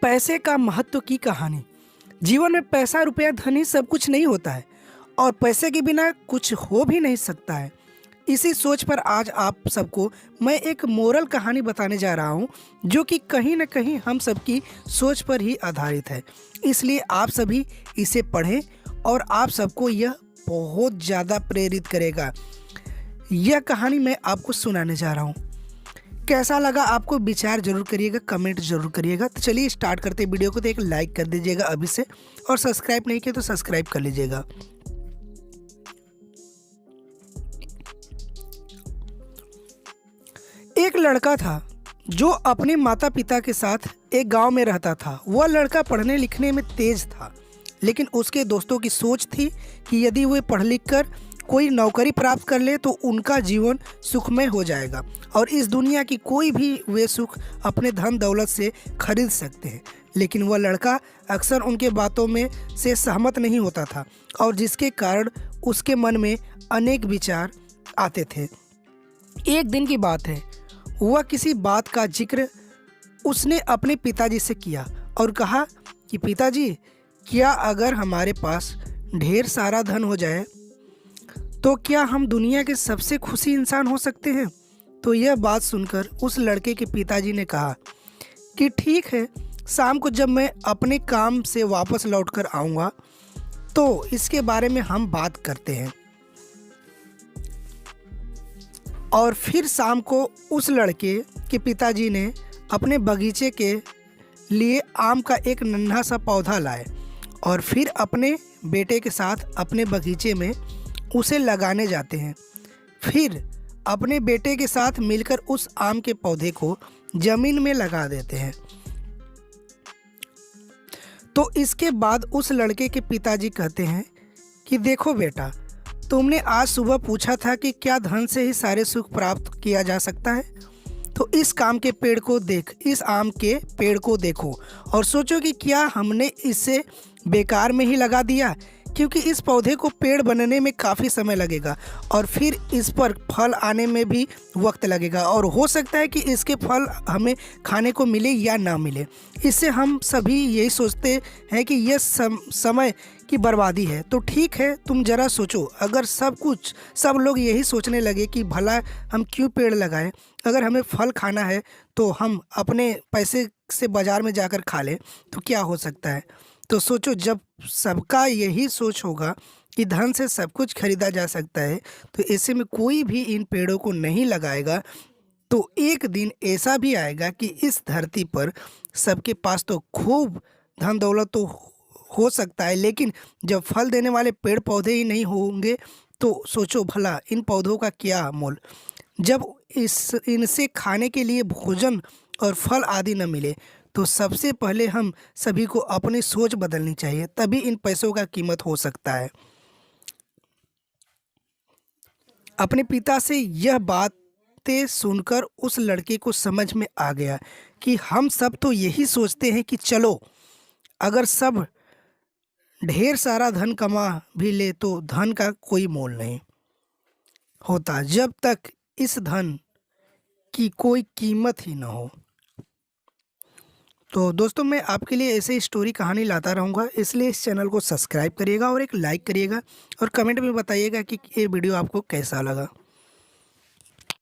पैसे का महत्व की कहानी। जीवन में पैसा रुपया धन ही सब कुछ नहीं होता है और पैसे के बिना कुछ हो भी नहीं सकता है। इसी सोच पर आज आप सबको मैं एक मोरल कहानी बताने जा रहा हूँ जो कि कहीं न कहीं हम सबकी सोच पर ही आधारित है। इसलिए आप सभी इसे पढ़ें और आप सबको यह बहुत ज़्यादा प्रेरित करेगा। यह कहानी मैं आपको सुनाने जा रहा हूँ। कैसा लगा आपको विचार जरूर करिएगा, कमेंट जरूर करिएगा। तो चलिए स्टार्ट करते हैं वीडियो को। तो एक लाइक कर दीजिएगा अभी से और सब्सक्राइब नहीं किया तो सब्सक्राइब कर लीजिएगा। एक लड़का था जो अपने माता पिता के साथ एक गांव में रहता था। वह लड़का पढ़ने लिखने में तेज था, लेकिन उसके दोस्तों की सोच थी कि यदि वे पढ़ लिख कर कोई नौकरी प्राप्त कर ले तो उनका जीवन सुखमय हो जाएगा और इस दुनिया की कोई भी वे सुख अपने धन दौलत से खरीद सकते हैं। लेकिन वह लड़का अक्सर उनके बातों में से सहमत नहीं होता था और जिसके कारण उसके मन में अनेक विचार आते थे। एक दिन की बात है, वह किसी बात का जिक्र उसने अपने पिताजी से किया और कहा कि पिताजी, क्या अगर हमारे पास ढेर सारा धन हो जाए तो क्या हम दुनिया के सबसे खुशी इंसान हो सकते हैं? तो यह बात सुनकर उस लड़के के पिताजी ने कहा कि ठीक है, शाम को जब मैं अपने काम से वापस लौटकर आऊँगा तो इसके बारे में हम बात करते हैं। और फिर शाम को उस लड़के के पिताजी ने अपने बगीचे के लिए आम का एक नन्हा सा पौधा लाए और फिर अपने बेटे के साथ अपने बगीचे में उसे लगाने जाते हैं। फिर अपने बेटे के साथ मिलकर उस आम के पौधे को जमीन में लगा देते हैं। तो इसके बाद उस लड़के के पिताजी कहते हैं कि देखो बेटा, तुमने आज सुबह पूछा था कि क्या धन से ही सारे सुख प्राप्त किया जा सकता है? तो इस काम के पेड़ को देख, इस आम के पेड़ को देखो और सोचो कि क्या हमने इसे बेकार में ही लगा दिया, क्योंकि इस पौधे को पेड़ बनने में काफ़ी समय लगेगा और फिर इस पर फल आने में भी वक्त लगेगा और हो सकता है कि इसके फल हमें खाने को मिले या ना मिले। इससे हम सभी यही सोचते हैं कि यह समय की बर्बादी है। तो ठीक है, तुम ज़रा सोचो, अगर सब लोग यही सोचने लगे कि भला हम क्यों पेड़ लगाएं, अगर हमें फल खाना है तो हम अपने पैसे से बाज़ार में जाकर खा लें तो क्या हो सकता है। तो सोचो, जब सबका यही सोच होगा कि धन से सब कुछ खरीदा जा सकता है तो ऐसे में कोई भी इन पेड़ों को नहीं लगाएगा। तो एक दिन ऐसा भी आएगा कि इस धरती पर सबके पास तो खूब धन दौलत तो हो सकता है, लेकिन जब फल देने वाले पेड़ पौधे ही नहीं होंगे तो सोचो भला इन पौधों का क्या मोल। जब इनसे खाने के लिए भोजन और फल आदि न मिले तो सबसे पहले हम सभी को अपनी सोच बदलनी चाहिए, तभी इन पैसों का कीमत हो सकता है। अपने पिता से यह बातें सुनकर उस लड़के को समझ में आ गया कि हम सब तो यही सोचते हैं कि चलो, अगर सब ढेर सारा धन कमा भी ले तो धन का कोई मोल नहीं होता जब तक इस धन की कोई कीमत ही ना हो। तो दोस्तों, मैं आपके लिए ऐसे स्टोरी कहानी लाता रहूँगा, इसलिए इस चैनल को सब्सक्राइब करिएगा और एक लाइक करिएगा और कमेंट में बताइएगा कि ये वीडियो आपको कैसा लगा।